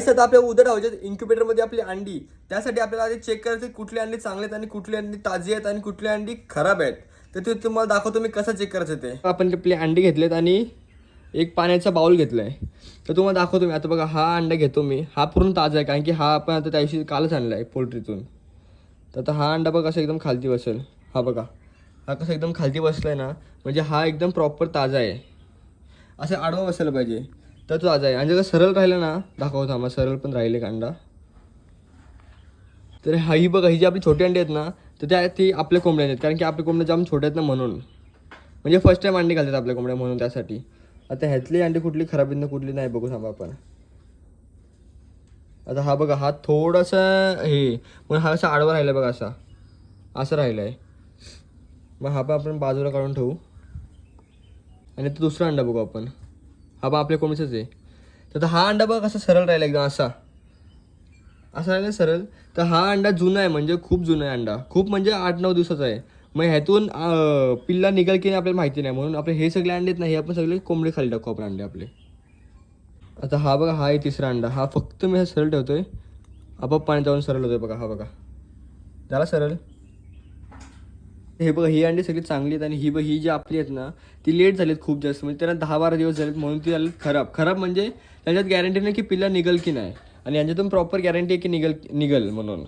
आता आपल्या उद्या ठेवायचे इन्क्युबेटरमध्ये आपली अंडी. त्यासाठी आपल्याला आधी चेक करायचे कुठली अंडी चांगली आहेत आणि कुठली अंडी ताजी आहेत आणि कुठली अंडी खराब आहेत. तर ते तुम्हाला दाखवतो मी कसं चेक करायचं ते. आपण आपले अंडी घेतलेत आणि एक पाण्याचा बाउल घेतला आहे. तर तुम्हाला दाखवतो मी. आता बघा हा अंडा घेतो मी. हा पूर्ण ताजा आहे कारण की हा आपण आता त्या दिवशी कालच आणला आहे पोल्ट्रीतून. तर आता हा अंडा बघा कसं एकदम खालती बसेल. हा बघा हा कसं एकदम खालती बसला आहे ना, म्हणजे हा एकदम प्रॉपर ताजा आहे. असं आडवा बसायला पाहिजे तर तो ताजा आहे. आणि जर सरळ राहिला ना, दाखवतो आम्हाला सरळ पण राहिले अंडा. तर ही बघा ही जी आपली छोटी अंडी आहेत ना, तर ती आपल्या कोंबड्या आहेत कारण की आपल्या कोंबड्या जाम छोट्या आहेत ना म्हणून. म्हणजे फर्स्ट टाईम अंडी घालतात आपल्या कोंबड्या म्हणून त्यासाठी. आता ह्यातली अंडी कुठली खराब आहेत ना कुठली नाही बघू थांबा आपण. आता हा बघा हा थोडासा हे पण हा असा आडवा राहिला बघा असा असं राहिलं आहे. मग हा पण आपण बाजूला काढून ठेवू. आणि तो दुसरा अंडा बघू आपण. हा बा आपल्या कोंबडीचाच आहे. तर हा अंडा बघा कसा सरळ राहिला एकदम असा असं राहिलं सरळ. तर हा अंडा जुना आहे म्हणजे खूप जुना आहे अंडा. खूप म्हणजे 8-9 दिवसाचा आहे. मग ह्यातून पिल्ला निघाल की नाही आपल्याला माहिती नाही. म्हणून आपले हे सगळे अंडे आहेत ना हे आपण सगळे कोंबडी खाली टाकू आपण अंडे आपले. आता हा बघा हा आहे तिसरा अंडा. हा फक्त मी सरळ ठेवतोय. आपोआप पाण्यात जाऊन सरळ होतोय बघा. हा बघा झाला सरळ. हे बघा ही अंडी सगळी चांगली आहेत आणि ही जी आपली आहेत ना ती लेट झालीत खूप जास्त. म्हणजे त्यांना 10-12 दिवस झालेत म्हणून ती झालीत खराब म्हणजे त्याच्यात गॅरंटी नाही की पिल्ला निघल की नाही. आणि यांच्यातून प्रॉपर गॅरंटी आहे की निघल म्हणून.